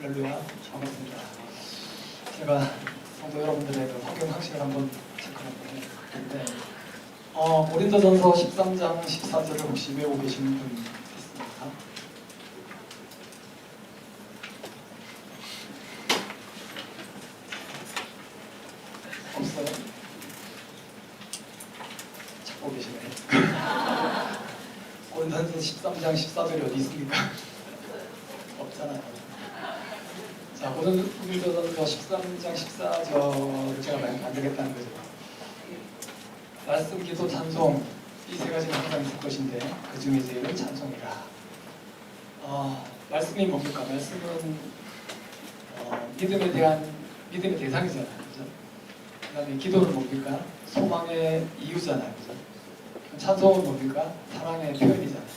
할렐루야, 반갑습니다. 제가 성도 여러분들의 성경학식을 한번 체크해 보는데 고린도전서 13장 14절을 혹시 외우고 계시는 분 있습니까? 없어요? 찾고 계시네. 고린도전서 13장 14절이 어디 있습니까? 없잖아요. 자, 고린도전서 13장 14절을 제가 만들겠다는 거죠. 말씀, 기도, 찬송 이 세 가지는 항상 있을 것인데 그 중에 제일은 찬송이라. 말씀이 뭡니까? 말씀은 믿음에 대한 믿음의 대상이잖아요, 그죠? 그다음에 기도는 뭡니까? 소망의 이유잖아요, 그죠? 찬송은 뭡니까? 사랑의 표현이잖아요.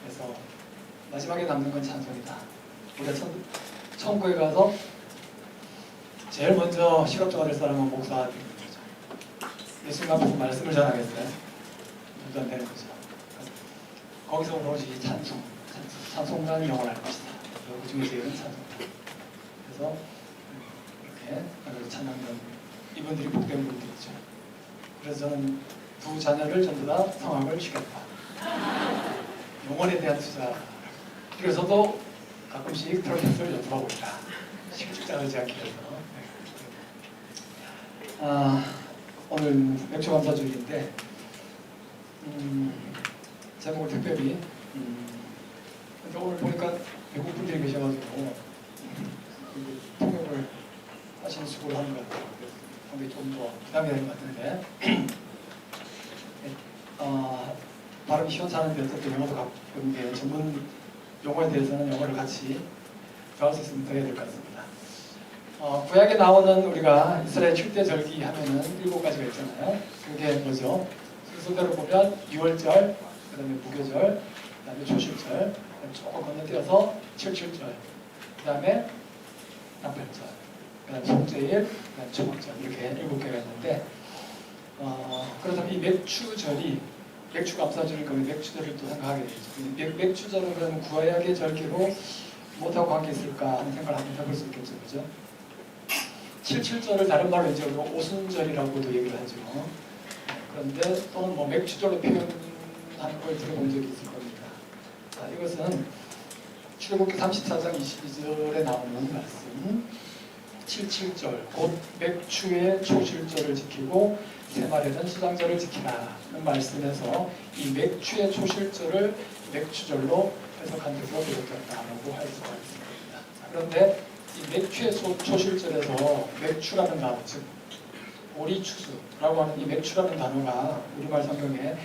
그래서 마지막에 남는 건 찬송이다. 우리가 천국에 가서 제일 먼저 실업자가 될 사람은 목사가 되는 거죠. 예수님 앞에서 말씀을 전하겠어요? 말도 안 되는 거죠. 거기서 오로지 찬송만 영원할 것이다. 그 중에 제일은 찬송이다. 그래서 이렇게 찬양하는 이분들이 복된 분들이죠. 그래서 저는 두 자녀를 전부 다 성악을 시켰다. 영혼에 대한 투자. 그래서도 가끔씩 트럼펫을 연주하고 있다. 실직자를 제가 기해서. 오늘 맥주 감사주일인데 제목을 특별히 근데 오늘 보니까 외국 분들이 계셔가지고 통역을 하시는 수고를 하는 것 같아요. 상당히 좀 더 부담이 되는 것 같은데 발음이 시원찮은데 어쨌든 영어도 가끔 전문 용어에 대해서는 영어를 같이 배울 수 있으면 더 해야 될 것 같습니다. 구약에 나오는 우리가 이스라엘 7대 절기 하면은 7가지가 있잖아요. 그게 뭐죠? 순서대로 보면 6월절, 그 다음에 무교절, 그 다음에 초실절, 그 다음에 조금 건너뛰어서 77절, 그 다음에 나팔절, 그 다음에 속죄일, 그 다음에 초막절 이렇게 7개가 있는데 그렇다면 이 맥추절이 맥추 감사절이니까 맥추절을 또 생각하게 되죠. 맥추절은 그럼 구약의 절기로 뭐하고 관계 있을까 하는 생각을 한번 해볼 수 있겠죠, 그죠? 77절을 다른 말로 이제 오순절이라고도 얘기를 하죠. 그런데 또는 뭐 맥추절로 표현하는 걸 들어본 적이 있을 겁니다. 자, 이것은 출애굽기 34장 22절에 나오는 말씀. 77절, 곧 맥추의 초실절을 지키고 새말에는 수장절을 지키라는 말씀에서 이 맥추의 초실절을 맥추절로 해석한 데서 비롯됐다라고 할 수가 있습니다. 그런데 이 맥추의 초실절에서 맥추라는 단어, 즉 오리추수라고 하는 이 맥추라는 단어가 우리말 성경에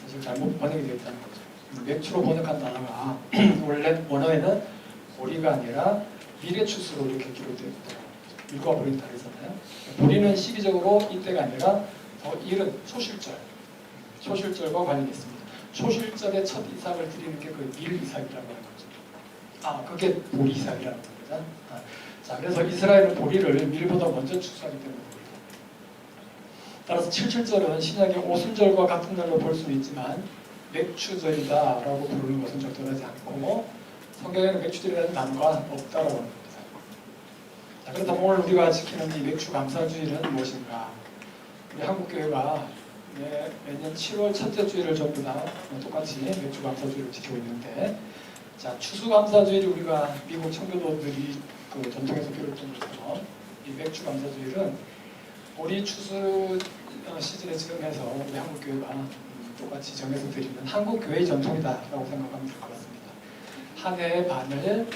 사실 잘못 번역이 되어 있다는 거죠. 맥추로 번역한 단어가 원래 원어에는 오리가 아니라 미래추수로 이렇게 기록되어 있더라고요. 밀과 보리는 다르잖아요. 보리는 시기적으로 이때가 아니라 더 이른 초실절과 관련이 있습니다. 초실절의 첫 이삭을 드리는 게 그 밀 이삭이라고 하는 거죠. 그게 보리 이삭이라는 겁니다. 자, 그래서 이스라엘은 보리를 밀보다 먼저 추수하기 때문입니다. 따라서 77절은 신약의 오순절과 같은 날로 볼 수는 있지만 맥추절이다라고 부르는 것은 적절하지 않고 성경에는 맥추절이라는 단어가 없다라고 합니다. 자, 그렇다면 오늘 우리가 지키는 이 맥추 감사주일은 무엇인가? 우리 한국교회가 매년 7월 첫째 주일을 전부 다 똑같이 맥주 감사주일을 지키고 있는데, 자, 추수감사주일이 우리가 미국 청교도들이 그 전통에서 비롯된 것처럼 이 맥주 감사주일은 보리 추수 시즌에 지정해서 우리 한국교회가 똑같이 정해서 드리는 한국교회의 전통이다라고 생각하면 될 것 같습니다. 한 해의 반을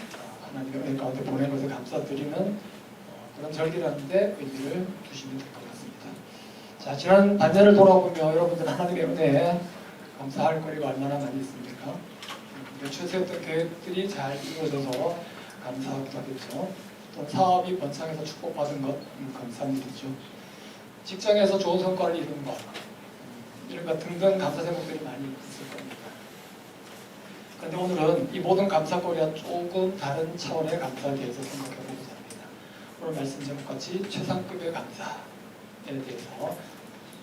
하나님의 은혜 가운데 보낸 것을 감사드리는 그런 절기라는데 의미를 두시면 될 것 같습니다. 자, 지난 반년을 돌아보며 여러분들 하나님의 은혜에 감사할 거리가 얼마나 많이 있습니까? 추세했던 계획들이 잘 이루어져서 감사하기도 하겠죠. 또 사업이 번창해서 축복받은 것 감사한 일이죠. 직장에서 좋은 성과를 이룬 것 이런 것 등등 감사 제목들이 많이 있을 겁니다. 그런데 오늘은 이 모든 감사거리와 조금 다른 차원의 감사에 대해서 생각해보고자 합니다. 오늘 말씀 제목같이 최상급의 감사에 대해서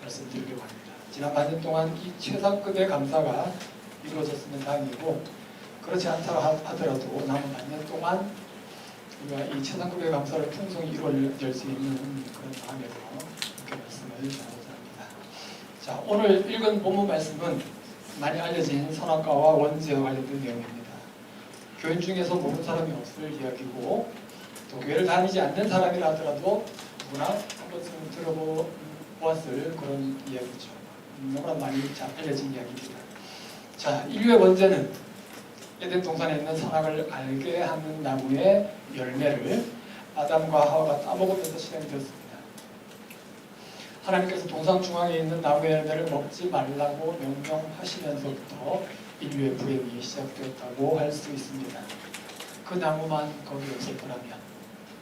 말씀드리려고 합니다. 지난 반년 동안 이 최상급의 감사가 이루어졌으면 다행이고 그렇지 않다 하더라도 남은 반년 동안 우리가 이 최상급의 감사를 풍성히 이루어질 수 있는 그런 마음에서 이렇게 말씀을 전하고자 합니다. 자, 오늘 읽은 본문 말씀은 많이 알려진 선악과와 원죄와 관련된 내용입니다. 교인 중에서 모르는 사람이 없을 이야기고 또 교회를 다니지 않는 사람이라 하더라도 누구나 한 번쯤 들어보았을 그런 이야기죠. 너무나 많이 잘 알려진 이야기입니다. 자, 인류의 원죄는 에덴 동산에 있는 선악을 알게 하는 나무의 열매를 아담과 하와가 따먹으면서 실행되었습니다. 하나님께서 동산 중앙에 있는 나무의 열매를 먹지 말라고 명령하시면서부터 인류의 불행이 시작되었다고 할 수 있습니다. 그 나무만 거기 없었더라면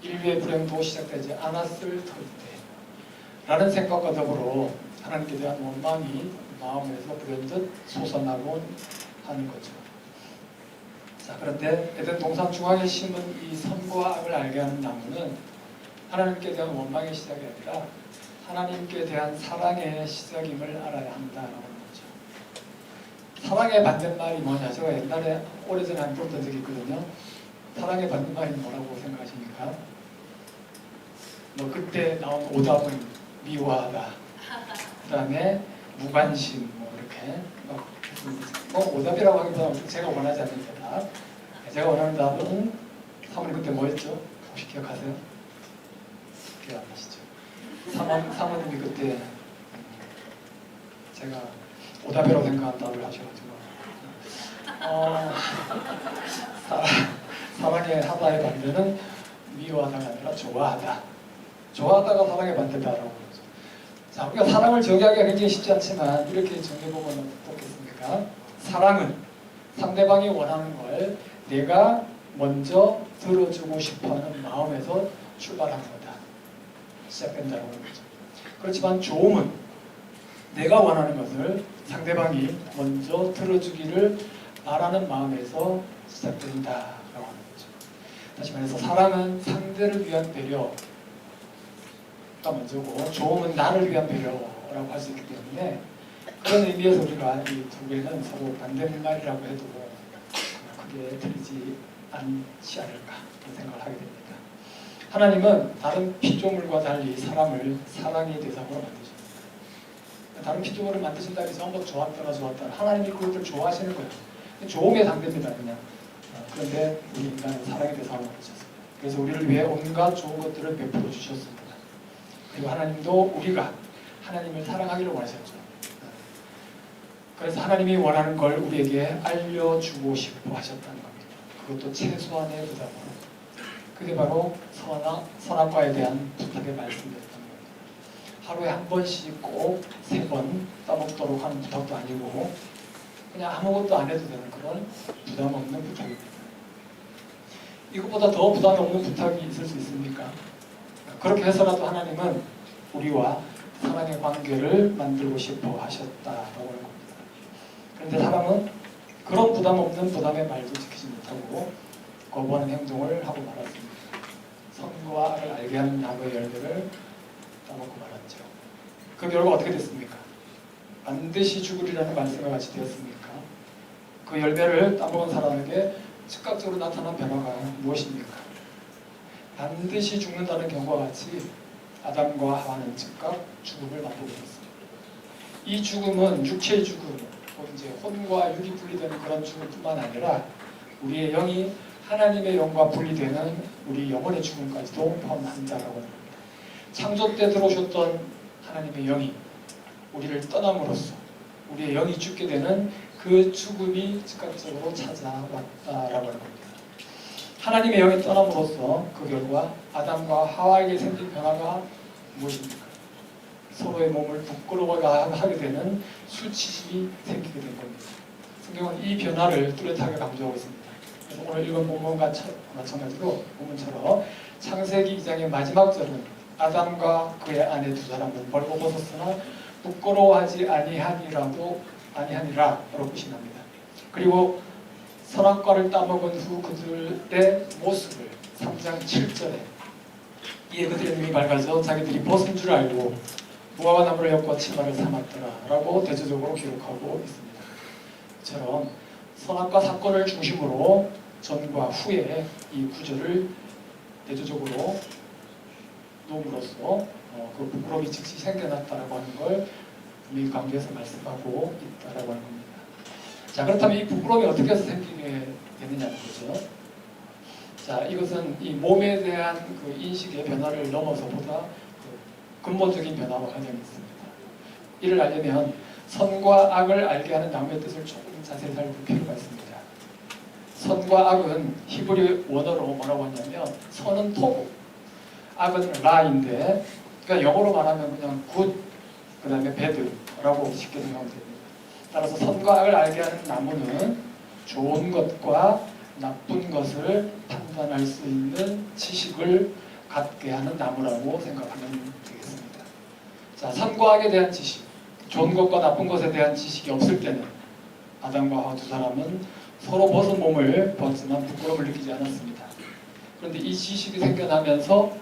인류의 불행도 시작되지 않았을 터인데 라는 생각과 더불어 하나님께 대한 원망이 마음에서 불현듯 솟아나곤 하는 거죠. 자, 그런데 에덴 동산 중앙에 심은 이 선과 악을 알게 하는 나무는 하나님께 대한 원망의 시작이 아니라 하나님께 대한 사랑의 시작임을 알아야 한다는 거죠. 사랑의 반대말이 뭐냐? 제가 옛날에 오래전에 한 번 본 적이 있거든요. 사랑의 반대말이 뭐라고 생각하십니까? 뭐 그때 나온 오답은 미워하다. 그 다음에 무관심 뭐 이렇게 뭐 오답이라고 하기보다 제가 원하지 않는 대답. 제가 원하는 답은 사모님 그때 뭐였죠? 혹시 기억하세요? 기억 안 나시죠? 사모님이 그때 제가 오답이라고 생각한 답을 하셔가지고 사랑의 하다의 반대는 미워하다가 아니라 좋아하다. 좋아하다가 사랑의 반대다라고 그러죠. 자, 우리가 사랑을 정의하기가 굉장히 쉽지 않지만 이렇게 정의해보면 어떻겠습니까? 사랑은 상대방이 원하는 걸 내가 먼저 들어주고 싶어하는 마음에서 출발한 거다. 시작된다고 하는 거죠. 그렇지만 좋음은 내가 원하는 것을 상대방이 먼저 들어주기를 바라는 마음에서 시작된다라고 하는 거죠. 다시 말해서 사랑은 상대를 위한 배려가 먼저고 좋음은 나를 위한 배려라고 할 수 있기 때문에 그런 의미에서 우리가 이 두 개는 서로 반대말이라고 해도 크게 틀리지 않지 않을까 그런 생각을 하게 됩니다. 하나님은 다른 피조물과 달리 사람을 사랑의 대상으로 만드셨습니다. 다른 피조물을 만드신다고 해서 한번 좋았다가 하나님이 그것을 좋아하시는 거예요. 좋음의 상대입니다. 그냥. 그런데 우리 인간은 사랑의 대상으로 만드셨습니다. 그래서 우리를 위해 온갖 좋은 것들을 베풀어 주셨습니다. 그리고 하나님도 우리가 하나님을 사랑하기를 원하셨죠. 그래서 하나님이 원하는 걸 우리에게 알려주고 싶어 하셨다는 겁니다. 그것도 최소한의 부담으로. 그게 바로 선악과에 대한 부탁의 말씀이었던 겁니다. 하루에 한 번씩 꼭 3번 따먹도록 하는 부탁도 아니고 그냥 아무것도 안 해도 되는 그런 부담 없는 부탁입니다. 이것보다 더 부담 없는 부탁이 있을 수 있습니까? 그렇게 해서라도 하나님은 우리와 사랑의 관계를 만들고 싶어 하셨다라고 하는 겁니다. 그런데 사람은 그런 부담 없는 부담의 말도 지키지 못하고 거부하는 행동을 하고 말았습니다. 선과 악을 알게 하는 나무의 열매를 따먹고 말았죠. 그 결과 어떻게 됐습니까? 반드시 죽으리라는 말씀과 같이 되었습니까? 그 열매를 따먹은 사람에게 즉각적으로 나타난 변화가 무엇입니까? 반드시 죽는다는 경우와 같이 아담과 하와는 즉각 죽음을 맛보게 됐습니다. 이 죽음은 육체의 죽음, 이제 혼과 육이 분리되는 그런 죽음뿐만 아니라 우리의 영이 하나님의 영과 분리되는 우리 영혼의 죽음까지도 포함한다라고 합니다. 창조 때 들어오셨던 하나님의 영이 우리를 떠남으로써 우리의 영이 죽게 되는 그 죽음이 즉각적으로 찾아왔다라고 하는 겁니다. 하나님의 영이 떠남으로써 그 결과 아담과 하와에게 생긴 변화가 무엇입니까? 서로의 몸을 부끄러워하게 되는 수치심이 생기게 된 겁니다. 성경은 이 변화를 뚜렷하게 강조하고 있습니다. 그래서 오늘 읽은 본문과 마찬가지로 본문처럼 창세기 2장의 마지막 절은 아담과 그의 아내 두 사람은 벌거벗었으나 부끄러워하지 아니하니라고 뜻이 납니다. 그리고 선악과를 따먹은 후 그들의 모습을 3장 7절에 이에 그들의 눈이 밝아져 자기들이 벗은 줄 알고 무화과 나무를 엮고 치마를 삼았더라 라고 대조적으로 기록하고 있습니다. 이처럼 선악과 사건을 중심으로 전과 후에 이 구절을 대조적으로 놓음으로써 그 부끄러움이 즉시 생겨났다라고 하는 걸 분명히 강조해서 말씀하고 있다라고 하는 겁니다. 자, 그렇다면 이 부끄러움이 어떻게 해서 생기게 되느냐는 거죠. 자, 이것은 이 몸에 대한 그 인식의 변화를 넘어서 보다 그 근본적인 변화와 과정이 있습니다. 이를 알려면 선과 악을 알게 하는 나무의 뜻을 조금 자세히 살펴볼 필요가 있습니다. 선과 악은 히브리 원어로 뭐라고 하냐면 선은 토고, 악은 라인데, 그러니까 영어로 말하면 그냥 굿, 그 다음에 배드라고 쉽게 생각하면 됩니다. 따라서 선과 악을 알게 하는 나무는 좋은 것과 나쁜 것을 판단할 수 있는 지식을 갖게 하는 나무라고 생각하면 되겠습니다. 자, 선과 악에 대한 지식, 좋은 것과 나쁜 것에 대한 지식이 없을 때는 아담과 하와 두 사람은 서로 벗은 몸을 보았지만 부끄러움을 느끼지 않았습니다. 그런데 이 지식이 생겨나면서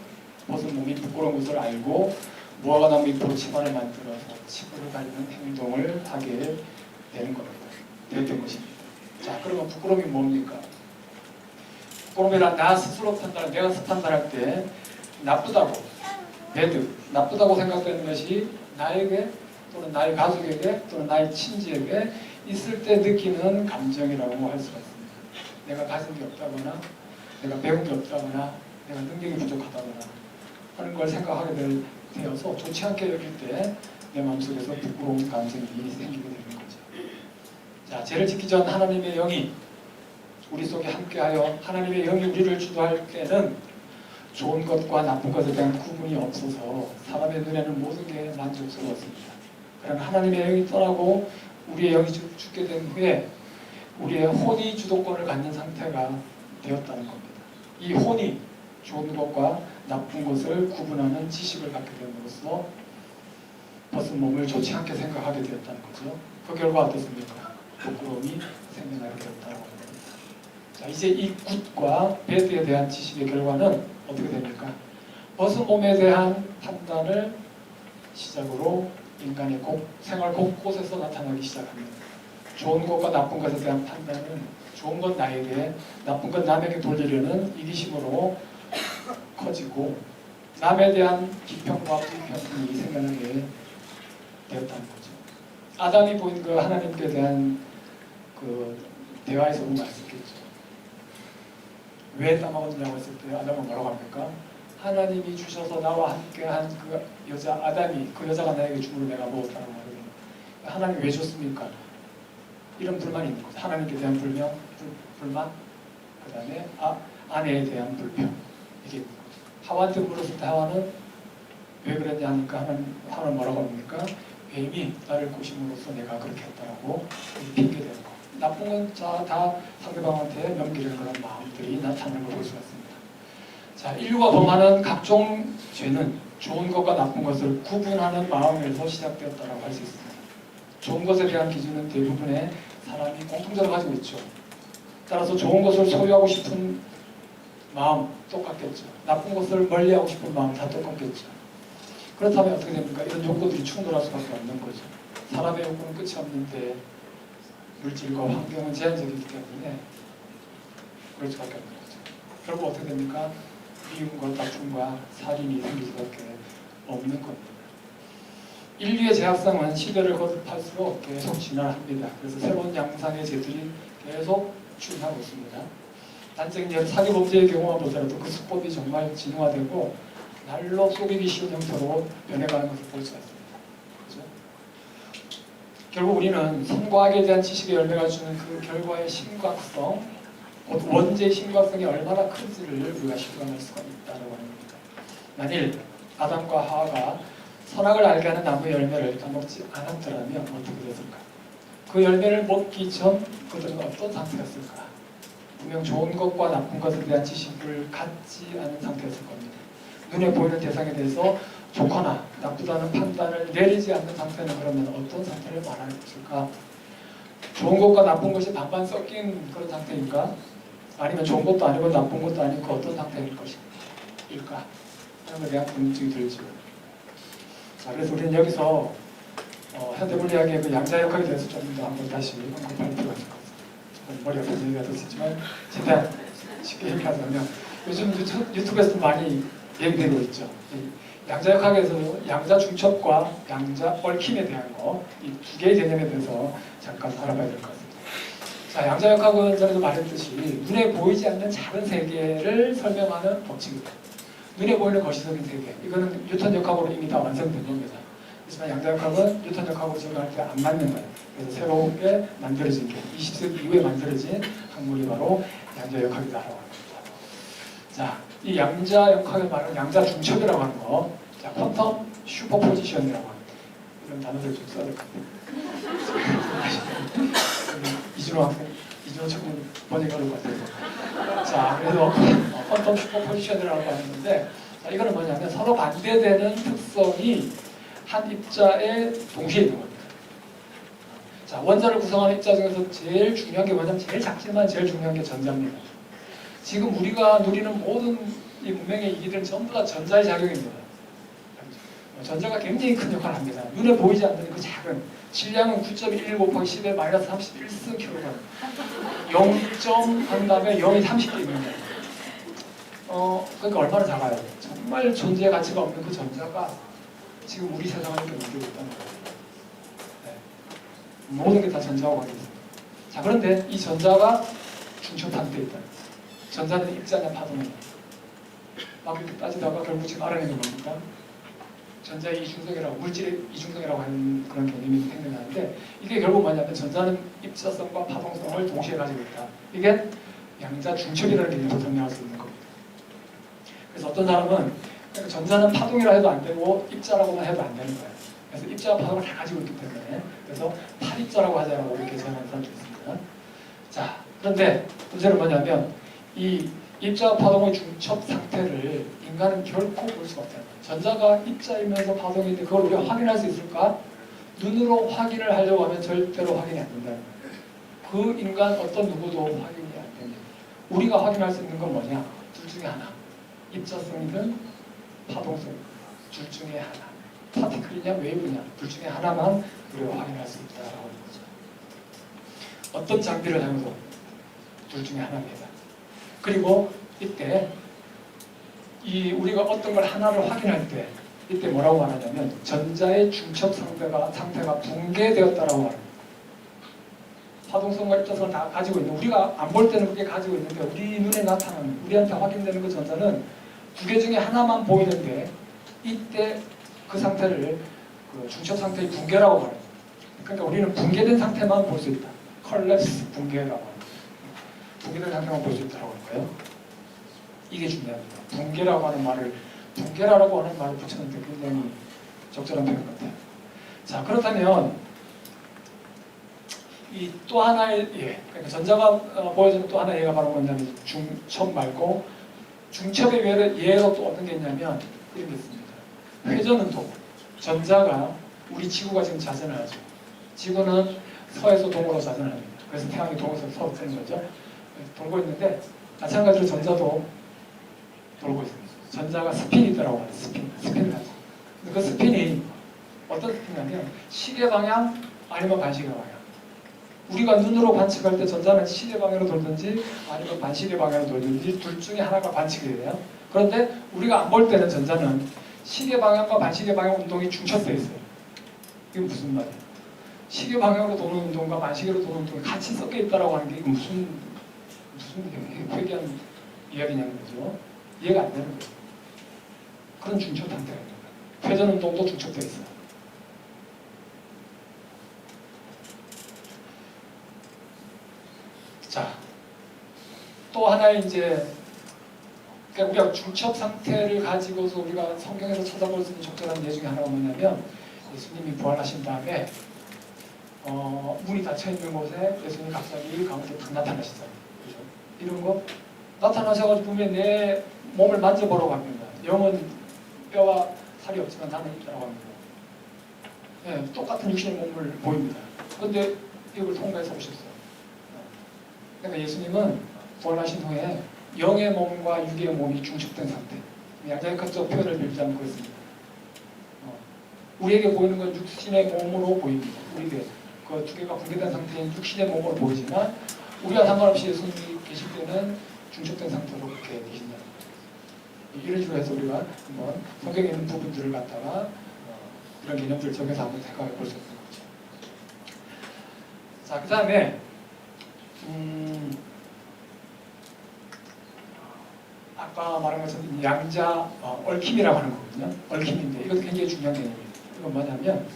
벗은 몸이 부끄러운 것을 알고 무화과 나무 잎으로 치마를 만들어서 치부를 가리는 행동을 하게 되는 겁니다. 되는 것입니다. 자, 그러면 부끄러움이 뭡니까? 부끄러움이란 나 스스로 판단을, 내가 판단할 때 나쁘다고, 배드, 나쁘다고 생각되는 것이 나에게 또는 나의 가족에게 또는 나의 친지에게 있을 때 느끼는 감정이라고 할 수가 있습니다. 내가 가진 게 없다거나 내가 배운 게 없다거나 내가 능력이 부족하다거나 하는 걸 생각하게 되어서 좋지 않게 여길 때 내 마음속에서 부끄러운 감정이 생기게 되는 거죠. 자, 죄를 짓기 전 하나님의 영이 우리 속에 함께하여 하나님의 영이 우리를 주도할 때는 좋은 것과 나쁜 것에 대한 구분이 없어서 사람의 눈에는 모든 게 만족스러웠습니다. 그러나 하나님의 영이 떠나고 우리의 영이 죽게 된 후에 우리의 혼이 주도권을 갖는 상태가 되었다는 겁니다. 이 혼이 좋은 것과 나쁜 것을 구분하는 지식을 갖게 됨으로써 벗은 몸을 좋지 않게 생각하게 되었다는 거죠. 그 결과 어떻습니까? 부끄러움이 생겨나게 되었다고 합니다. 자, 이제 이 굿과 배드에 대한 지식의 결과는 어떻게 됩니까? 벗은 몸에 대한 판단을 시작으로 인간의 생활 곳곳에서 나타나기 시작합니다. 좋은 것과 나쁜 것에 대한 판단은 좋은 건 나에게, 나쁜 건 남에게 돌리려는 이기심으로 커지고 남에 대한 비평과 불평이 생겨나게 되었다는 거죠. 아담이 보인 그 하나님께 대한 그 대화에서 보면 알 수 있겠죠. 왜 따먹었냐고 했을 때 아담은 뭐라고 합니까? 하나님이 주셔서 나와 함께한 그 여자 아담이 그 여자가 나에게 주므로 내가 먹었다는 말이에요. 하나님 왜 줬습니까? 이런 불만이 있는 거죠. 하나님께 대한 불만, 그 다음에 아내에 대한 불평, 이게 있는 거죠. 하와한테 물었을 때 하와는 왜 그랬냐 하니까 하나는 뭐라고 합니까? 뱀이 나를 꼬심으로써 내가 그렇게 했다라고 핑계대는 거. 나쁜 건 다 상대방한테 넘기려는 그런 마음들이 나타나는 걸 볼 수가 있습니다. 자, 인류가 범하는 각종 죄는 좋은 것과 나쁜 것을 구분하는 마음에서 시작되었다고 할 수 있습니다. 좋은 것에 대한 기준은 대부분의 사람이 공통적으로 가지고 있죠. 따라서 좋은 것을 소유하고 싶은 마음 똑같겠죠. 나쁜 것을 멀리하고 싶은 마음 다 똑같겠죠. 그렇다면 어떻게 됩니까? 이런 욕구들이 충돌할 수밖에 없는 거죠. 사람의 욕구는 끝이 없는데 물질과 환경은 제한적이기 때문에 그럴 수밖에 없는 거죠. 결국 어떻게 됩니까? 미움과 다툼과 살인이 생길 수밖에 없는 겁니다. 인류의 제약상은 시대를 거듭할수록 계속 진화합니다. 그래서 새로운 양상의 죄들이 계속 출현하고 있습니다. 단적인 예로 사기 범죄의 경우만 보더라도 그 수법이 정말 진화되고 날로 속이기 쉬운 형태로 변해가는 것을 볼 수가 있습니다. 그렇죠? 결국 우리는 선과 악에 대한 지식의 열매가 주는 그 결과의 심각성, 곧 원죄의 심각성이 얼마나 큰지를 우리가 실감할 수가 있다고 하는 겁니다. 만일 아담과 하와가 선악을 알게 하는 나무의 열매를 따먹지 않았더라면 어떻게 됐을까? 그 열매를 먹기 전 그들은 어떤 상태였을까? 분명 좋은 것과 나쁜 것에 대한 지식을 갖지 않은 상태였을 겁니다. 눈에 보이는 대상에 대해서 좋거나 나쁘다는 판단을 내리지 않는 상태는 그러면 어떤 상태를 말할까? 좋은 것과 나쁜 것이 반반 섞인 그런 상태일까? 아니면 좋은 것도 아니고 나쁜 것도 아니고 어떤 상태일 것일까? 하는 것에 대한 궁금증이 들죠. 자, 그래서 우리는 여기서 현대물리학의 그 양자역학에 대해서 좀 더 한번 다시 언급할 필요가 있을 것 같습니다. 머리 아픈 얘기가 됐었지만 최대한 쉽게 얘기하자면 요즘 유튜브에서 많이 얘기되고 있죠. 이 양자역학에서 양자 중첩과 양자 얽힘에 대한 거, 이 두 개의 개념에 대해서 잠깐 알아봐야 될 것 같습니다. 자, 양자역학은 전에도 말했듯이 눈에 보이지 않는 작은 세계를 설명하는 법칙입니다. 눈에 보이는 거시적인 세계, 이거는 뉴턴 역학으로 이미 다 완성된 겁니다. 하지만 양자역학은 뉴턴 역학으로 적용할 때 안 맞는 거예요. 그래서 새롭게 만들어진 게 20세기 이후에 만들어진 학문이 바로 양자역학이다라고 합니다. 자, 이 양자역학의 말은 양자 중첩이라고 하는 거, 자, 퀀텀 슈퍼포지션이라고 합니다. 이런 단어들 좀 써야 될 것 같아요. 이준호 학생, 이준호 친구 번역할 것 같아요. 자, 그래서 퀀텀 슈퍼포지션이라고 하는데, 자, 이거는 뭐냐면 서로 반대되는 특성이 한 입자에 동시에 있는 겁니다. 자, 원자를 구성하는 입자 중에서 제일 중요한 게 뭐냐면 제일 작지만 제일 중요한 게 전자입니다. 지금 우리가 누리는 모든 이 문명의 이기들은 전부 다 전자의 작용입니다. 전자가 굉장히 큰 역할을 합니다. 눈에 보이지 않는 그 작은 질량은 9.11 곱하기 10의 마이너스 31kg 0점 한 다음에 0이 30개 있는 거예요. 그러니까 얼마나 작아요. 정말 존재의 가치가 없는 그 전자가 지금 우리 세상을 이렇게 만들고 있다는 거예요. 네. 모든 게 다 전자하고 관계 있습니다. 자, 그런데 이 전자가 중첩 상태에 있다. 전자는 입자냐 파동이냐. 막 이렇게 따지다가 결국 지금 알아내는 겁니까? 전자의 이중성이라고, 물질의 이중성이라고 하는 그런 개념이 생겨나는데, 이게 결국 뭐냐면 전자는 입자성과 파동성을 동시에 가지고 있다. 이게 양자 중첩이라는 개념으로 설명할 수 있는 겁니다. 그래서 어떤 사람은 그러니까 전자는 파동이라 해도 안 되고 입자라고만 해도 안 되는 거예요. 그래서 입자와 파동을 다 가지고 있기 때문에, 그래서 팔입자라고 하자라고 이렇게 제안하는 사람도 있습니다. 자, 그런데 문제는 뭐냐면 이 입자와 파동의 중첩 상태를 인간은 결코 볼 수가 없다는 거예요. 전자가 입자이면서 파동인데 그걸 우리가 확인할 수 있을까? 눈으로 확인을 하려고 하면 절대로 확인이 안 된다는 거예요. 그 인간 어떤 누구도 확인이 안 됩니다. 우리가 확인할 수 있는 건 뭐냐? 둘 중에 하나. 입자성이든 파동성, 둘 중에 하나. 파티클이냐 웨이브냐, 둘 중에 하나만 우리가 확인할 수 있다라고 하는 거죠. 어떤 장비를 사용해도 둘 중에 하나입니다. 그리고 이때 우리가 어떤 걸 하나를 확인할 때 이때 뭐라고 말하냐면 전자의 중첩 상태가 붕괴되었다라고 말합니다. 파동성과 입자성을 다 가지고 있는, 우리가 안 볼 때는 그게 가지고 있는데 우리 눈에 나타나는, 우리한테 확인되는 그 전자는 두 개 중에 하나만 보이는데 이때 그 상태를 그 중첩 상태의 붕괴라고 말합니다. 그러니까 우리는 붕괴된 상태만 볼 수 있다. 컬랩스 붕괴라고 합니다. 붕괴된 상태만 볼 수 있다고 하는 거예요. 이게 중요합니다. 붕괴라고 하는 말을, 붕괴라고 하는 말을 붙였는데 굉장히 적절한 표현 같아요. 자, 그렇다면 이 또 하나의 그러니까 전자가 보여주는 또 하나의 예가 바로 뭐냐면 중첩 말고 중첩의 예로 또 어떤 게 있냐면 이런 게 있습니다. 회전운동. 전자가 우리 지구가 지금 자전을 하죠. 지구는 서에서 동으로 자전을 합니다. 그래서 태양이 동에서 서로 뜨는 거죠. 돌고 있는데 마찬가지로 전자도 돌고 있습니다. 전자가 스핀이 있다고 하죠. 스핀을 하죠. 근데 그 스핀이 어떤 스핀이냐면 시계 방향 아니면 반시계 방향. 우리가 눈으로 관측할 때 전자는 시계 방향으로 돌든지 아니면 반시계 방향으로 돌든지 둘 중에 하나가 관측이 돼요. 그런데 우리가 안 볼 때는 전자는 시계 방향과 반시계 방향 운동이 중첩되어 있어요. 이게 무슨 말이에요? 시계 방향으로 도는 운동과 반시계로 도는 운동이 같이 섞여 있다고 하는 게 무슨 회귀한 이야기냐는 거죠. 이해가 안 되는 거예요. 그런 중첩 상태가 있는 거예요. 회전 운동도 중첩되어 있어요. 자, 또 하나의 이제 그러니까 우리가 중첩 상태를 가지고서 우리가 성경에서 찾아볼 수 있는 적절한 예 중에 하나가 뭐냐면 예수님이 부활하신 다음에 문이 닫혀 있는 곳에 예수님이 갑자기 가운데 탁 나타나시잖아요. 그죠? 이런 거 나타나셔가지고 보면 내 몸을 만져보러 갑니다. 영은 뼈와 살이 없지만 나는 있다고 합니다. 네, 똑같은 육신의 몸을 보입니다. 그런데 이걸 통과해서 오셨어요. 그러니까 예수님은 부활하신 후에 영의 몸과 육의 몸이 중첩된 상태. 양자역학적 표현을 빌지 않고 있습니다. 우리에게 보이는 건 육신의 몸으로 보입니다. 우리에게 그 두 개가 붕괴된 상태인 육신의 몸으로 보이지만 우리와 상관없이 예수님이 계실 때는 중첩된 상태로 그렇게 계신다. 이런 식으로 해서 우리가 한번 성경에 있는 부분들을 갖다가 이런 개념들을 적용해서 한번 생각해 볼 수 있는 거죠. 자, 그 다음에 아까 말한 것처럼 양자 얽힘이라고 하는 거거든요. 얽힘인데 이것도 굉장히 중요한 개념이에요. 이건 뭐냐면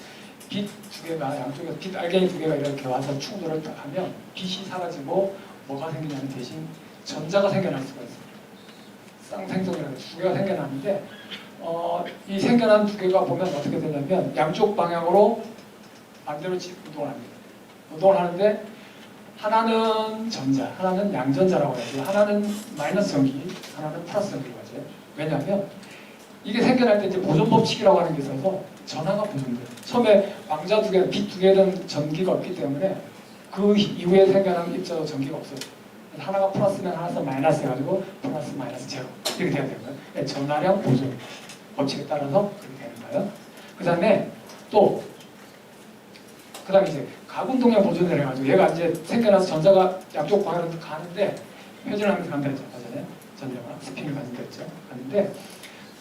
빛 두 개가 양쪽에서 빛 알갱이 두 개가 이렇게 와서 충돌을 딱 하면 빛이 사라지고 뭐가 생기냐면 대신 전자가 생겨날 수가 있어요. 쌍생성이라고 두 개가 생겨나는데 이 생겨난 두 개가 보면 어떻게 되냐면 양쪽 방향으로 반대로 운동을 합니다. 운동을 하는데 하나는 전자, 하나는 양전자라고 해요. 하나는 마이너스 전기, 하나는 플러스 전기로 하죠. 왜냐하면 이게 생겨날 때 이제 보존 법칙이라고 하는 게 있어서 전하가 보존돼요. 처음에 왕자 두 개, 빛 두 개는 전기가 없기 때문에 그 이후에 생겨난 입자도 전기가 없어요. 하나가 플러스면 하나가 마이너스 해가지고 플러스 마이너스 제로 이렇게 돼야 되는 거예요. 전하량 보존 법칙에 따라서 그렇게 되는 거예요. 그 다음에 또 그다음에 이제 가군동량 보존을 해가지고 얘가 이제 생겨나서 전자가 양쪽 방향으로 가는데 회전하면서 간다 했죠. 맞아요. 전자가 스핀을 가진다 했죠. 가는데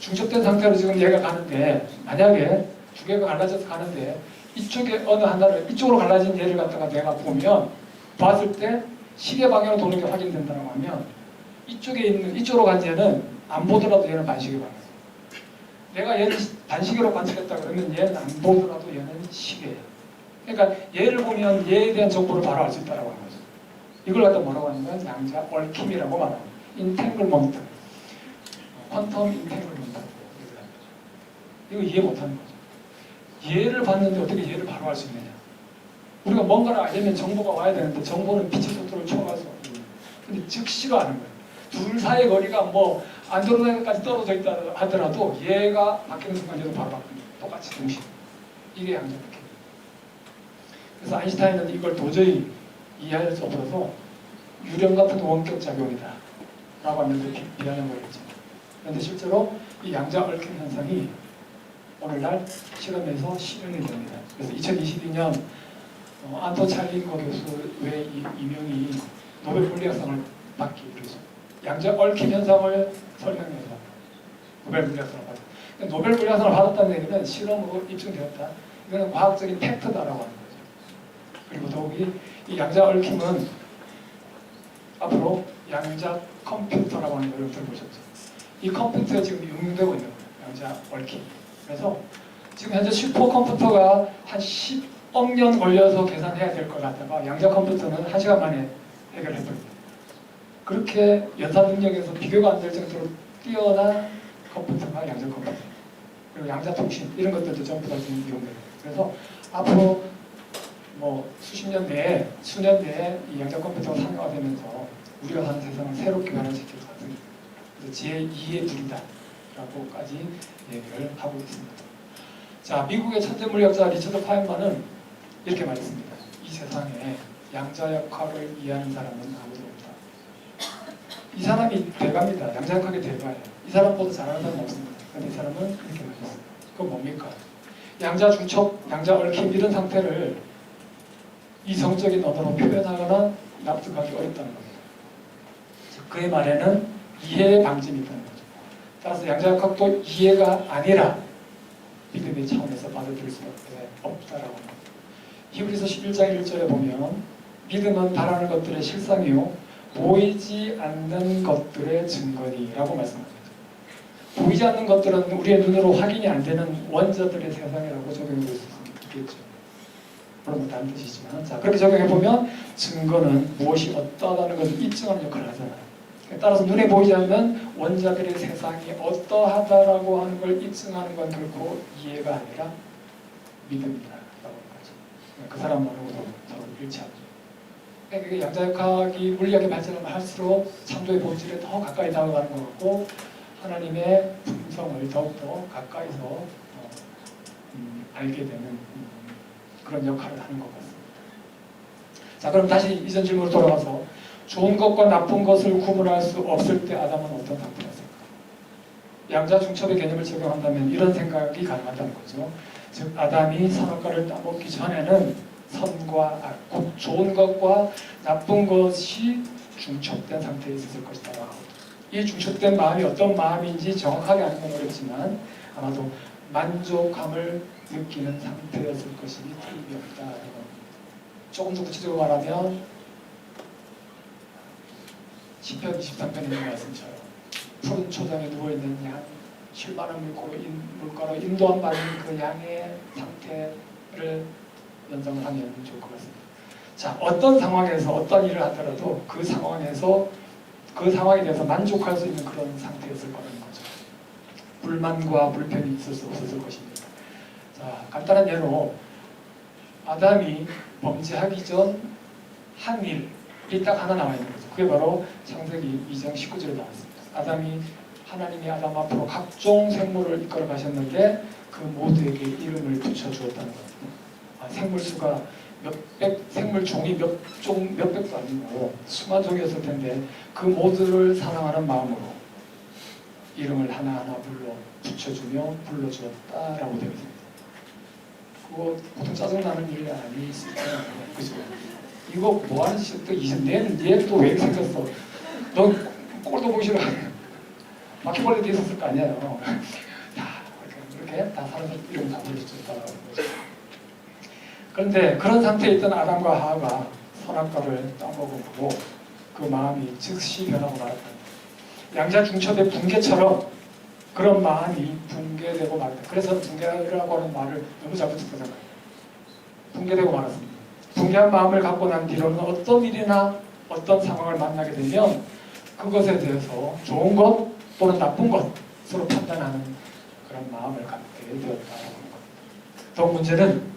중첩된 상태로 지금 얘가 가는데 만약에 두 개가 갈라져서 가는데 이쪽에 어느 하나를 이쪽으로 갈라진 얘를 갖다가 내가 보면 봤을 때 시계 방향으로 도는 게 확인된다고 하면 이쪽에 있는 이쪽으로 간 얘는 안 보더라도 얘는 반시계 방향. 내가 얘를 반시계로 관측했다 그러면 얘는 안 보더라도 얘는 시계예요. 그러니까 얘를 보면 얘에 대한 정보를 바로 알 수 있다고 하는 거죠. 이걸 갖다 뭐라고 하냐면 양자 얽힘이라고 말합니다. 인탱글먼트, 퀀텀 인탱글먼트. 이거 이해 못하는 거죠. 얘를 봤는데 어떻게 얘를 바로 알 수 있느냐. 우리가 뭔가를 알려면 정보가 와야 되는데 정보는 빛의 속도를 초과해서 근데 즉시로 아는 거예요. 둘 사이의 거리가 뭐 안드로메다까지 떨어져 있다 하더라도 얘가 바뀌는 순간 얘도 바로 바뀝니다. 똑같이 동시에. 이게 양자 얽힘. 그래서 아인슈타인은 이걸 도저히 이해할 수 없어서 유령 같은 원격 작용이다 라고 하면서 비난한 거겠죠. 그런데 실제로 이 양자 얽힘 현상이 오늘날 실험에서 실현이 됩니다. 그래서 2022년 안토 찰린거 교수 외 이명이 노벨 물리학상을 받기 위해서 양자 얽힘 현상을 설명해서 노벨 물리학상을 받았다. 노벨 물리학상을 받았다는 얘기는 실험으로 입증되었다. 이거는 과학적인 팩트다라고 하는 거죠. 그리고 더욱이 이 양자 얽힘은 앞으로 양자 컴퓨터라고 하는 걸 들어보셨죠. 이 컴퓨터에 지금 응용되고 있는 거예요. 양자 얽힘. 그래서 지금 현재 슈퍼컴퓨터가 한 10억 년 걸려서 계산해야 될 것 같다가 양자 컴퓨터는 1시간 만에 해결해버립니다. 그렇게 연산 능력에서 비교가 안 될 정도로 뛰어난 컴퓨터가 양자 컴퓨터. 그리고 양자 통신 이런 것들도 전부 다 지금 이용돼요. 그래서 앞으로 뭐 수년 내에 이 양자 컴퓨터가 상용화되면서 우리가 사는 세상을 새롭게 변화시킬 것 같습니다. 그래서 제2의 불이다라고까지 얘기를 하고 있습니다. 자, 미국의 천재 물리학자 리처드 파인만은 이렇게 말했습니다. 이 세상에 양자 역학을 이해하는 사람은 아무도 없다. 이 사람이 대가입니다. 양자 역학의 대가예요. 이 사람보다 잘하는 사람은 없습니다. 그런데 이 사람은 그렇게 말했어요. 그건 뭡니까? 양자 중첩, 양자 얽힘 이런 상태를 이성적인 언어로 표현하거나 납득하기 어렵다는 겁니다. 그의 말에는 이해의 방점이 있다는 거죠. 따라서 양자역학도 이해가 아니라 믿음의 차원에서 받아들일 수밖에 없다라고 합니다. 히브리서 11장 1절에 보면 믿음은 바라는 것들의 실상이요 보이지 않는 것들의 증거니라고 말씀합니다. 보이지 않는 것들은 우리의 눈으로 확인이 안 되는 원자들의 세상이라고 적용해 볼 수 있겠죠. 물론 다른 뜻이지만 자 그렇게 적용해보면 증거는 무엇이 어떠하다는 것을 입증하는 역할을 하잖아요. 따라서 눈에 보이지 않는 원자들의 세상이 어떠하다라고 하는 걸 입증하는 건 결코 이해가 아니라 믿음이다라고 하죠. 그 사람 말하고도 서로 일치하죠. 그러니까 양자역학이 물리학의 발전을 할수록 창조의 본질에 더 가까이 다가가는 것 같고 하나님의 품성을 더욱더 가까이서 알게 되는 그런 역할을 하는 것 같습니다. 자, 그럼 다시 이전 질문으로 돌아와서 좋은 것과 나쁜 것을 구분할 수 없을 때 아담은 어떤 상태가 있을까? 양자 중첩의 개념을 적용한다면 이런 생각이 가능하다는 거죠. 즉 아담이 선악과를 따먹기 전에는 선과 악, 곧 좋은 것과 나쁜 것이 중첩된 상태에 있었을 것이다. 이 중첩된 마음이 어떤 마음인지 정확하게 아는 건 어렵지만 아마도 만족감을 느끼는 상태였을 것이 틀림이 없다. 조금 더 구체적으로 말하면 시편 23편에 있는 말씀처럼 푸른 초장에 누워있는 양, 실만한 물가로 인도함 받는 그 양의 상태를 연상을 하면 좋을 것 같습니다. 자, 어떤 상황에서 어떤 일을 하더라도 그 상황에서 그 상황에 대해서 만족할 수 있는 그런 상태였을 거라는 거죠. 불만과 불편이 있을 수 없었을 것입니다. 자, 간단한 예로 아담이 범죄하기 전 한 일이 딱 하나 나와 있는 거죠. 그게 바로 창세기 2장 19절에 나왔습니다. 아담이 하나님이 아담 앞으로 각종 생물을 이끌어 가셨는데 그 모두에게 이름을 붙여주었다는 겁니다. 생물수가 생물 종이 몇백도 아니고 수만 종이었을 텐데 그 모두를 사랑하는 마음으로 이름을 하나하나 붙여주며 불러주었다라고 되어 있습니다. 그거 보통 짜증나는 일이 아닐 수 있잖아요. 그죠? 이거 뭐 하는 짓이야? 얘또 왜 이렇게 생겼어? 넌 꼴도 보기 싫어. 바퀴벌레도 있었을 거 아니에요. 이렇게 다 사람들 이름 다 불러줬다라고 거죠. 그런데 그런 상태에 있던 아담과 하와가 선악과를 따먹어보고 그 마음이 즉시 변하고 말았다. 양자 중첩의 붕괴처럼 그런 마음이 붕괴되고 말았다. 그래서 붕괴라고 하는 말을 너무 잘 붙였잖아요. 붕괴되고 말았습니다. 붕괴한 마음을 갖고 난 뒤로는 어떤 일이나 어떤 상황을 만나게 되면 그것에 대해서 좋은 것 또는 나쁜 것으로 판단하는 그런 마음을 갖게 되었다고 하는 겁니다. 더 문제는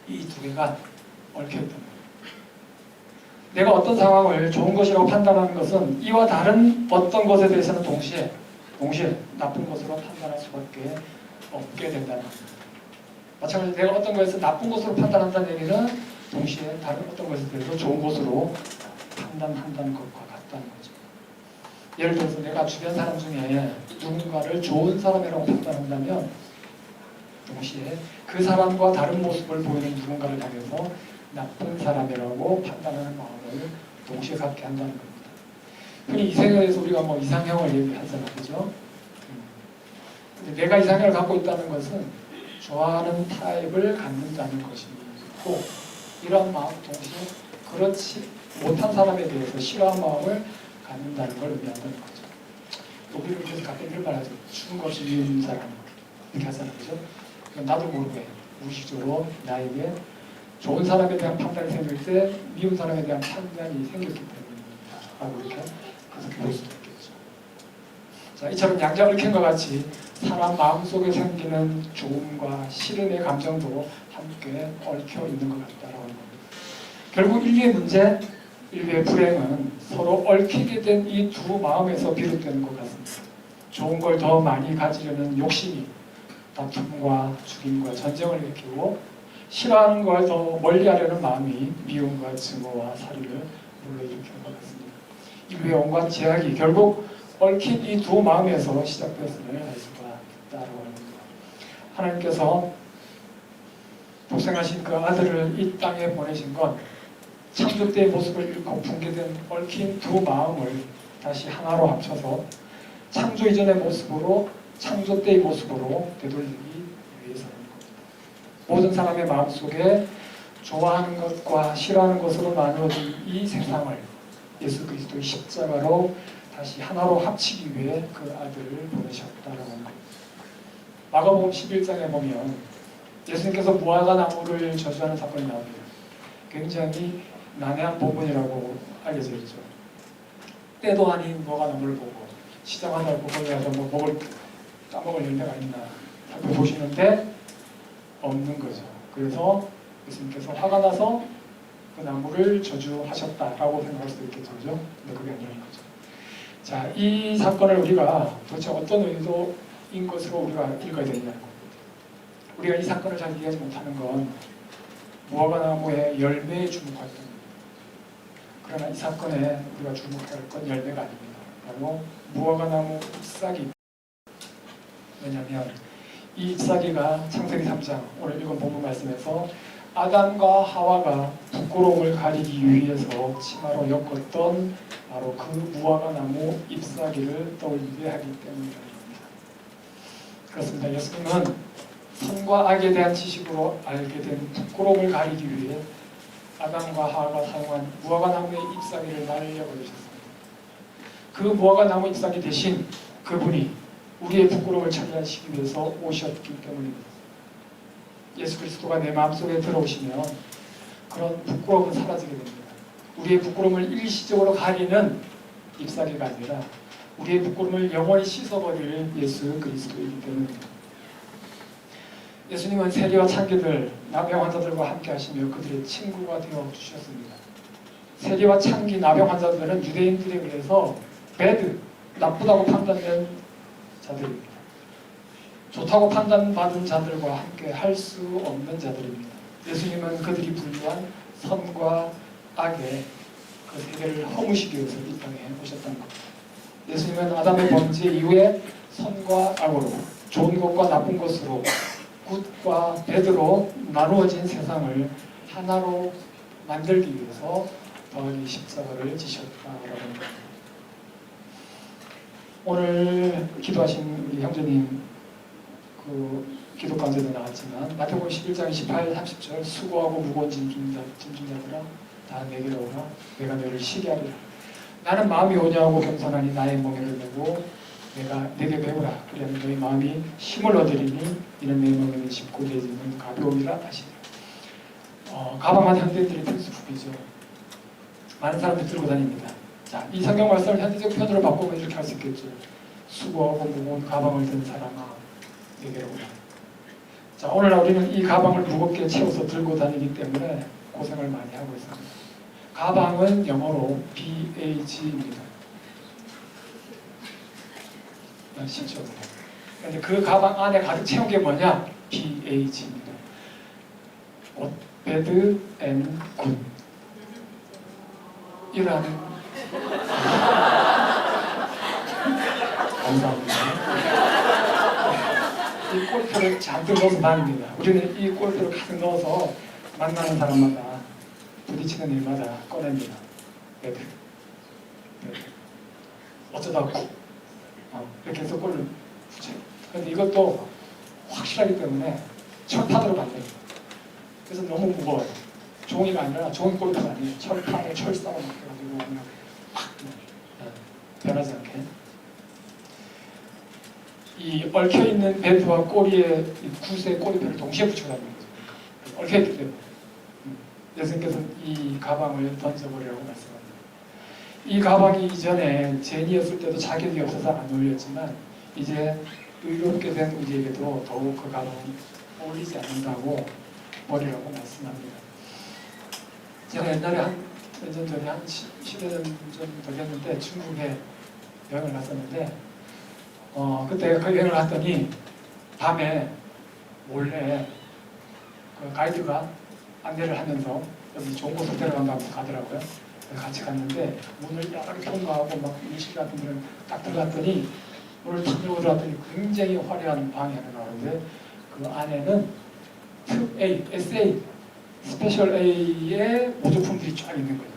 이 두 개가 얽혀있던 거예요. 내가 어떤 상황을 좋은 것이라고 판단하는 것은 이와 다른 어떤 것에 대해서는 동시에 나쁜 것으로 판단할 수밖에 없게 된다는 겁니다. 마찬가지로 내가 어떤 것에서 나쁜 것으로 판단한다는 얘기는 동시에 다른 어떤 것에 대해서 좋은 것으로 판단한다는 것과 같다는 거죠. 예를 들어서 내가 주변 사람 중에 누군가를 좋은 사람이라고 판단한다면 동시에 그 사람과 다른 모습을 보이는 누군가를 향해서 나쁜 사람이라고 판단하는 마음을 동시에 갖게 한다는 겁니다. 흔히 이생에서 우리가 뭐 이상형을 얘기하잖아요. 그죠? 근데 내가 이상형을 갖고 있다는 것은 좋아하는 타입을 갖는다는 것이고 이런 마음 동시에 그렇지 못한 사람에 대해서 싫어하는 마음을 갖는다는 걸 의미한다는 거죠. 우리를 그래서 가끔 이런 말 하죠. 죽은 것이 미운 사람 이렇게 하잖아요. 그죠? 나도 모르게 무의식적으로 나에게 좋은 사람에 대한 판단이 생길 때 미운 사람에 대한 판단이 생겼기 때문입니다. 라고 이렇게 그렇게 볼 수도 있겠죠. 자, 이처럼 양자 얽힌과 같이 사람 마음속에 생기는 좋음과 싫음의 감정도 함께 얽혀 있는 것 같다라고 합니다. 결국 인류의 문제, 인류의 불행은 서로 얽히게 된 이 두 마음에서 비롯되는 것 같습니다. 좋은 걸 더 많이 가지려는 욕심이 다툼과 죽임과 전쟁을 일으키고 싫어하는 걸 더 멀리하려는 마음이 미움과 증오와 살인을 불러일으키는 것 같습니다. 인류의 온갖 제약이 결국 얽힌 이 두 마음에서 시작되었음을 알 수가 있다고 합니다. 하나님께서 독생하신 그 아들을 이 땅에 보내신 건 창조 때의 모습을 잃고 붕괴된 얽힌 두 마음을 다시 하나로 합쳐서 창조 이전의 모습으로 창조 때의 모습으로 되돌리기 위해서는 겁니다. 모든 사람의 마음속에 좋아하는 것과 싫어하는 것으로 나누어진 이 세상을 예수 그리스도의 십자가로 다시 하나로 합치기 위해 그 아들을 보내셨다라는 겁니다. 마가복음 11장에 보면 예수님께서 무화과 나무를 저주하는 사건이 나옵니다. 굉장히 난해한 부분이라고 알려져 있죠. 때도 아닌 무화과 나무를 보고 시장 하나를 보고 가서 뭐 따먹을 열매가 있나 살펴보시는데 없는 거죠. 그래서 예수님께서 화가 나서 그 나무를 저주하셨다라고 생각할 수도 있겠죠. 그죠? 근데 그게 아니라는 거죠. 자, 이 사건을 우리가 도대체 어떤 의도인 것으로 우리가 읽어야 되냐는 겁니다. 우리가 이 사건을 잘 이해하지 못하는 건 무화과나무의 열매에 주목할 때입니다. 그러나 이 사건에 우리가 주목할 건 열매가 아닙니다. 바로 무화과나무 잎사귀. 왜냐하면 이 잎사귀가 창세기 3장 오늘 읽은 본문 말씀에서 아담과 하와가 부끄러움을 가리기 위해서 치마로 엮었던 바로 그 무화과 나무 잎사귀를 떠올리게 하기 때문입니다. 그렇습니다. 예수님은 선과 악에 대한 지식으로 알게 된 부끄러움을 가리기 위해 아담과 하와가 사용한 무화과 나무의 잎사귀를 날려버리셨습니다. 그 무화과 나무 잎사귀 대신 그분이 우리의 부끄러움을 처리하시기 위해서 오셨기 때문입니다. 예수 그리스도가 내 마음속에 들어오시면 그런 부끄러움은 사라지게 됩니다. 우리의 부끄러움을 일시적으로 가리는 잎사귀가 아니라 우리의 부끄러움을 영원히 씻어버릴 예수 그리스도이기 때문입니다. 예수님은 세리와 창기들, 나병 환자들과 함께 하시며 그들의 친구가 되어 주셨습니다. 세리와 창기, 나병 환자들은 유대인들에 의해서 배드, 나쁘다고 판단된 자들입니다. 좋다고 판단받은 자들과 함께 할 수 없는 자들입니다. 예수님은 그들이 분류한 선과 악의 그 세계를 허무시기 위해서 이 땅에 오셨다는 겁니다. 예수님은 아담의 범죄 이후에 선과 악으로, 좋은 것과 나쁜 것으로, 굿과 배드로 나누어진 세상을 하나로 만들기 위해서 이 십자가를 지셨다라고 합니다. 오늘 기도하신 우리 형제님 그 기도 가운데도 나왔지만 마태복음 11장 28, 30절 수고하고 무거운 짐진자들아 다 내게로 오라 내가 너를 쉬게 하리라. 나는 마음이 온유하고 겸손하니 나의 멍에를 메고 내가 내게 배우라. 그러면 너희 마음이 힘을 얻으리니 이는 내 멍에는 쉽고 내 짐은 가벼우리라 하시니라. 가방은 현대인들의 필수품이죠. 많은 사람들이 들고 다닙니다. 자, 이 성경 말씀을 현대적 표현으로 바꾸면 이렇게 할 수 있겠죠. 수고하고 무거운 가방을 든 사람아 내게로 오라. 자, 오늘날 우리는 이 가방을 무겁게 채워서 들고 다니기 때문에 고생을 많이 하고 있습니다. 가방은 영어로 BAG입니다. 쉽죠. 그런데 그 가방 안에 가득 채운 게 뭐냐? BAG입니다. Bad and Good. 이라는 감사합니다. 이 골프를 잔뜩 넣어서 다닙니다. 우리는 이 골프를 가득 넣어서 만나는 사람마다 부딪히는 일마다 꺼냅니다. Bad. 어쩌다 이렇게 해서 골을 붙여요. 그런데 이것도 확실하기 때문에 철판으로 만듭니다. 그래서 너무 무거워요. 종이가 아니라 종이 골프가 아니에요. 철판에 철사로 막혀가지고 그냥 확 변하지 않게. 이 얽혀있는 벨트와 꼬리에 구스의 꼬리표를 동시에 붙여다니는 거죠. 얽혀있기 때문에. 예수님께서는 이 가방을 던져버리라고 말씀합니다. 이 가방이 이전에 제니였을 때도 자격이 없어서 안 어울렸지만 이제 의롭게 된 우리에게도 더욱 그 가방이 어울리지 않는다고 버리라고 말씀합니다. 제가 옛날에 몇 년 전에 한 10여 년 좀 더 됐는데 중국에 여행을 갔었는데 그때 그 여행을 갔더니 밤에 몰래 그 가이드가 안내를 하면서 여기 좋은 곳으로 데려간다고 가더라고요. 같이 갔는데 문을 여러 개 통과하고 막 일실 같은 데를 딱 들어갔더니 문을 탁 열고 들어갔더니 굉장히 화려한 방이 하나 나오는데 그 안에는 특 A, SA, 스페셜 A의 모조품들이 쫙 있는 거예요.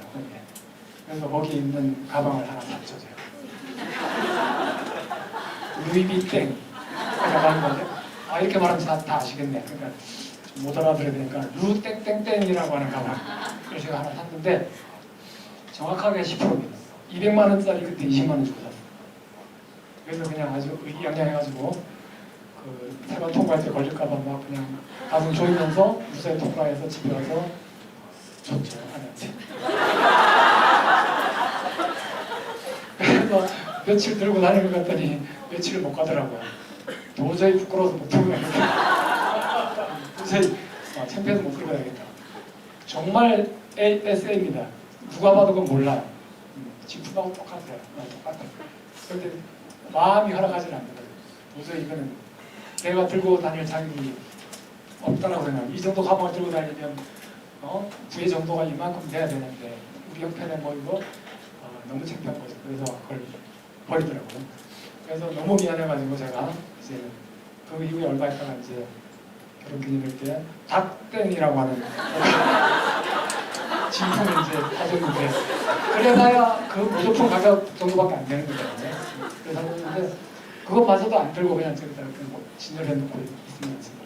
그래서 거기 있는 가방을 하나 샀죠. 루이비땡 가방 건데 이렇게 말하면 다 아시겠네. 그러니까 못 알아들어야 되니까 루땡땡땡이라고 하는 가방. 그래서 제가 하나 샀는데 정확하게 10%입니다. 200만 원짜리 그때 20만 원 주고 샀어요. 그래서 그냥 아주 의기양양해가지고 그 세관 통과할 때 걸릴까봐 막 그냥 가슴 조이면서 무사히 통과해서 집에 와서 줬죠. 아내한테. 그래서 며칠 들고 다니는 것 같더니 며칠을 못 가더라고요. 도저히 부끄러워서 못 들고 다니겠다. 도저히 창피해서 못 들고 다니겠다. 정말 SA입니다. 누가 봐도 그건 몰라요. 지품하고 똑같아요. 똑같아요. 그런데 마음이 허락하지 않거든요. 도저히 이거는 내가 들고 다닐 자격이 없다라고 생각해요. 이 정도 가방을 들고 다니면 부의 정도가 이만큼 돼야 되는데 우리 형편에 뭐 이거 너무 창피한 거죠. 그래서 그걸 버리더라고요. 그래서 너무 미안해가지고 제가 이제 그 이후에 얼마 있다가 이제 결혼 기념일 때 닭땡이라고 하는 진품을 이제 가졌는데 그래봐야 그 모조품 가격 정도밖에 안 되는 거잖아요. 그래서 하는데 그것마저도 안 들고 그냥 저기다 진열해 놓고 있으면 않습니다.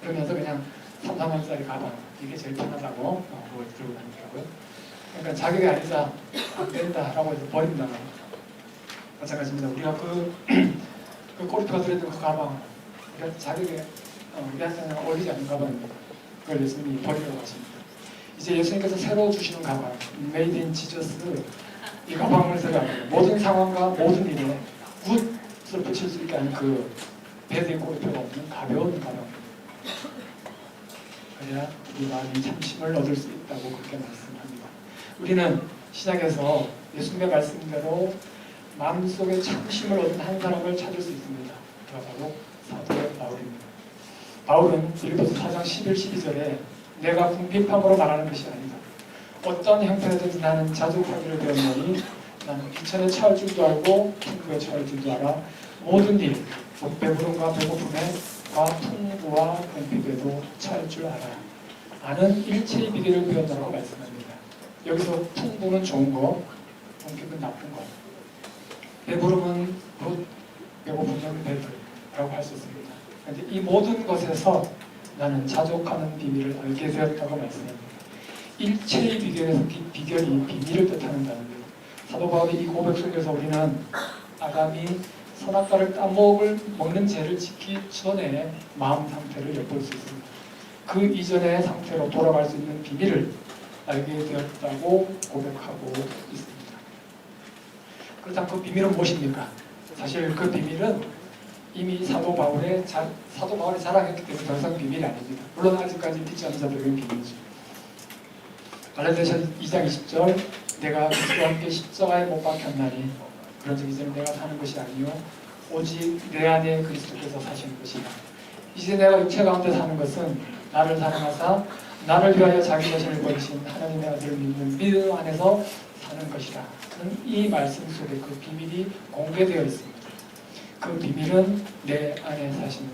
그러면서 그냥 3, 4만원짜리 가방 이게 제일 편하다고 그걸 들고 다니더라고요. 그러니까 자격이 아니자 안 된다라고 해서 버린다는 마찬가지입니다. 우리가 그 꼬리표가 들어있는 그 가방 우리한테 자격에 우리한테는 어울리지 않는 가방입니다. 그걸 예수님이 버리라고 하십니다. 이제 예수님께서 새로 주시는 가방 메이드 인 지저스 이 가방을 제가 모든 상황과 모든 일에 굿을 붙일 수 있게 하는 그 배드의 꼬리표가 없는 가벼운 가방입니다. 그래야 우리가 이 참심을 얻을 수 있다고 그렇게 말씀합니다. 우리는 시작에서 예수님의 말씀대로 마음속에 참심을 얻은 한 사람을 찾을 수 있습니다. 그가 바로 사도 바울입니다. 바울은 빌립보서 4장 11, 12절에 내가 궁핍함으로 말하는 것이 아니다. 어떤 형태든지 나는 자족하기를 배웠노니 나는 비천에 처할 줄도 알고 풍부에 처할 줄도 알아 모든 일, 배부름과 배고픔과 풍부와 궁핍에도 처할 줄 알아. 아는 일체의 비결을 배웠다고 말씀합니다. 여기서 풍부는 좋은 거, 궁핍은 나쁜 거. 배부름은 곧, 배고픔은 배부라고 할 수 있습니다. 그런데 이 모든 것에서 나는 자족하는 비밀을 알게 되었다고 말씀합니다. 일체의 비결이 비밀을 뜻하는 단어입니다. 사도 바울이 이 고백 속에서 우리는 아담이 선악과를 따먹는 죄를 짓기 전에 마음 상태를 엿볼 수 있습니다. 그 이전의 상태로 돌아갈 수 있는 비밀을 알게 되었다고 고백하고 있습니다. 그렇다면 그 비밀은 무엇입니까? 사실 그 비밀은 이미 사도 바울이 자랑했기 때문에 더 이상 비밀이 아닙니다. 물론 아직까지 믿지 않는 자들에게는 비밀이죠. 갈라디아서 2장 20절 내가 그리스도와 함께 십자가에 못 박혔나니 그런즉 이제는 내가 사는 것이 아니요 오직 내 안에 그리스도께서 사시는 것이다. 이제 내가 육체 가운데 사는 것은 나를 사랑하사 나를 위하여 자기 자신을 버리신 하나님의 아들을 믿는 믿음 안에서 사는 것이다. 이 말씀 속에 그 비밀이 공개되어 있습니다. 그 비밀은 내 안에 사시는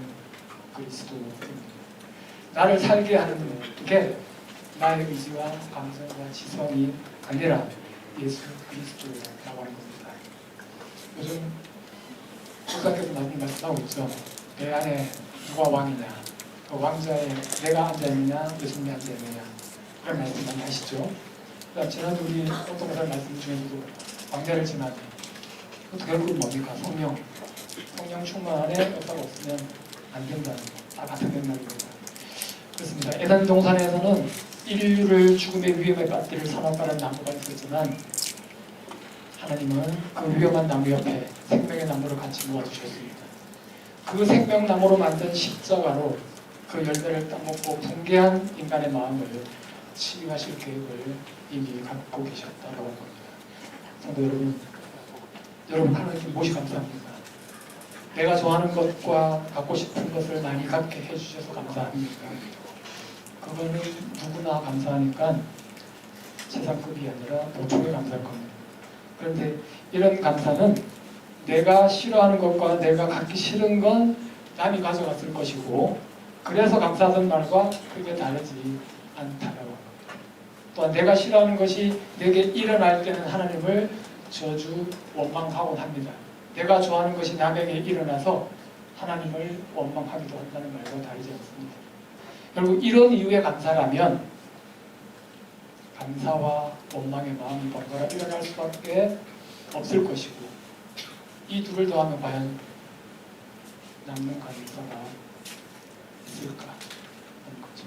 그리스도입니다. 나를 살게 하는 게 나의 의지와 감성과 지성이 아니라 예수 그리스도라고 하는 겁니다. 요즘 목사께서 많이 말씀하고 있죠. 내 안에 누가 왕이냐, 그 왕자에 내가 앉아있느냐, 예수님이 앉아있느냐 그런 말씀 많이 하시죠. 지난주 우리 어떤 목사님 말씀 중에서도 왕자를 지나니 그것도 결국은 뭡니까? 성령 충만 안에 역사가 없으면 안 된다는 다 같은 맥락입니다. 그렇습니다. 에덴 동산에서는 인류를 죽음의 위험에 빠뜨릴 선악과라는 나무가 있었지만 하나님은 그 위험한 나무 옆에 생명의 나무를 같이 놓아주셨습니다. 그 생명나무로 만든 십자가로 그 열매를 따먹고 붕괴한 인간의 마음을 치유하실 계획을 이미 갖고 계셨다고 합니다. 성도 여러분 하나님께 무엇이 감사합니까? 내가 좋아하는 것과 갖고 싶은 것을 많이 갖게 해주셔서 감사합니까? 그거는 누구나 감사하니까 세상급이 아니라 보통에 감사할 겁니다. 그런데 이런 감사는 내가 싫어하는 것과 내가 갖기 싫은 건 남이 가져갔을 것이고 그래서 감사하던 말과 크게 다르지 않다라고 합니다. 또한 내가 싫어하는 것이 내게 일어날 때는 하나님을 저주 원망하곤 합니다. 내가 좋아하는 것이 남에게 일어나서 하나님을 원망하기도 한다는 말과 다르지 않습니다. 결국 이런 이유의 감사라면 감사와 원망의 마음이 번갈아 일어날 수밖에 없을 것이고 이 둘을 더하면 과연 남는 감사가 있을까 하는 거죠.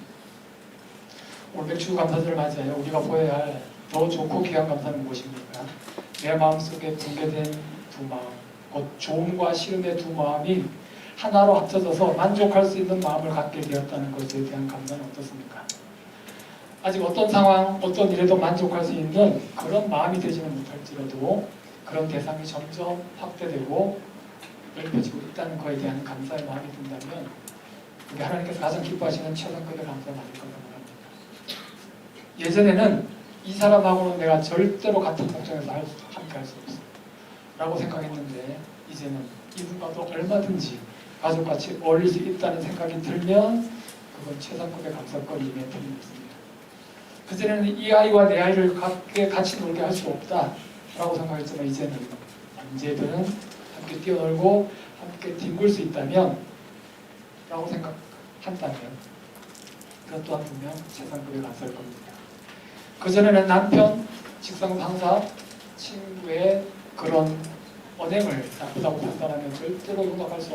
오늘 맥주 감사절을 맞이하여 우리가 보여야 할 더 좋고 귀한 감사는 무엇입니까? 내 마음속에 붕괴된 두 마음, 곧 좋음과 싫음의 두 마음이 하나로 합쳐져서 만족할 수 있는 마음을 갖게 되었다는 것에 대한 감사는 어떻습니까? 아직 어떤 상황, 어떤 일에도 만족할 수 있는 그런 마음이 되지는 못할지라도 그런 대상이 점점 확대되고 넓혀지고 있다는 것에 대한 감사의 마음이 든다면 그게 하나님께서 가장 기뻐하시는 최상급의 감사가 아닐 거라고 합니다. 예전에는 이 사람하고는 내가 절대로 같은 목장에서 함께 할 수 없어 라고 생각했는데 이제는 이분과도 얼마든지 가족같이 어울릴 수 있다는 생각이 들면 그건 최상급의 감사거리임에 틀림없습니다. 그전에는 이 아이와 내 아이를 같이 놀게 할 수 없다라고 생각했지만 이제는 언제든 함께 뛰어놀고 함께 뒹굴 수 있다면 라고 생각한다면 그것 또한 분명 최상급의 감사일 겁니다. 그전에는 남편, 직장 상사, 친구의 그런 언행을 나쁘다고 판단하면 절대로 용납할 수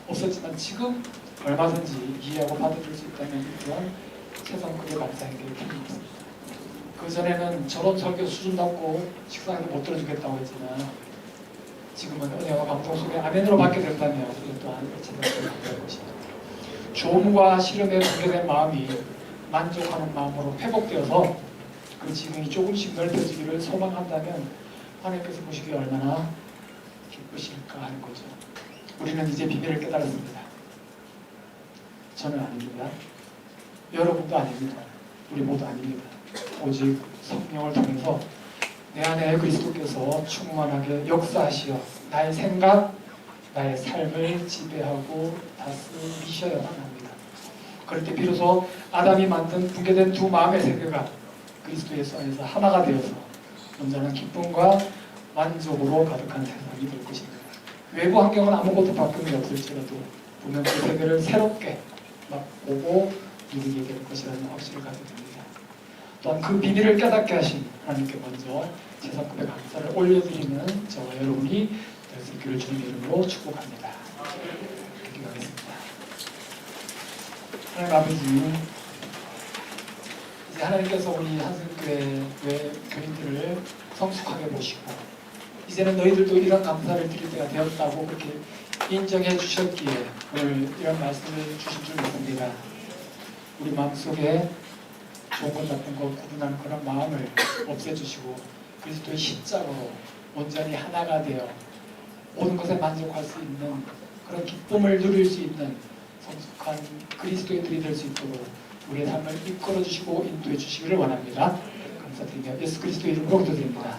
없었지만 지금 얼마든지 이해하고 받아들일 수 있다면 이 또한 최상급의 감사인 게 틀림없습니다. 그전에는 저런 설교 수준답고 식상에도 못 들어주겠다고 했지만 지금은 은혜와 감동 속에 아멘으로 받게 된다면 이것 또한 최상급의 감사일 것입니다. 조음과 시름에 분개된 마음이 만족하는 마음으로 회복되어서 그 지붕이 조금씩 넓혀지기를 소망한다면 하나님께서 보시기에 얼마나 기쁘실까 하는 거죠. 우리는 이제 비밀을 깨달았습니다. 저는 아닙니다. 여러분도 아닙니다. 우리 모두 아닙니다. 오직 성령을 통해서 내 안에 그리스도께서 충만하게 역사하시어 나의 생각, 나의 삶을 지배하고 다스리셔야만 합니다. 그럴 때 비로소 아담이 만든 붕괴된 두 마음의 세계가 그리스도 예수 안에서 하나가 되어서 온전한 기쁨과 만족으로 가득한 세상이 될 것입니다. 외부 환경은 아무것도 바꿈이 없을지라도 분명 그 세계를 새롭게 맛보고 누리게 될 것이라는 확신을 가지게 됩니다. 또한 그 비밀을 깨닫게 하신 하나님께 먼저 최상급의 감사를 올려드리는 저와 여러분이 될 수 있기를 주님의 이름으로 축복합니다. 기도하겠습니다. 하나님 아버지, 이제 하나님께서 우리 한성교회 교인들을 성숙하게 보시고 이제는 너희들도 이런 감사를 드릴 때가 되었다고 그렇게 인정해 주셨기에 오늘 이런 말씀을 주신 줄 믿습니다. 우리 마음속에 좋은 것 나쁜 것 구분하는 그런 마음을 없애주시고 그리스도의 십자가로 온전히 하나가 되어 모든 것에 만족할 수 있는 그런 기쁨을 누릴 수 있는 성숙한 그리스도인들이 될 수 있도록 우리의 삶을 이끌어 주시고 인도해 주시기를 원합니다. 감사드리며 예수 그리스도의 이름으로 기도드립니다.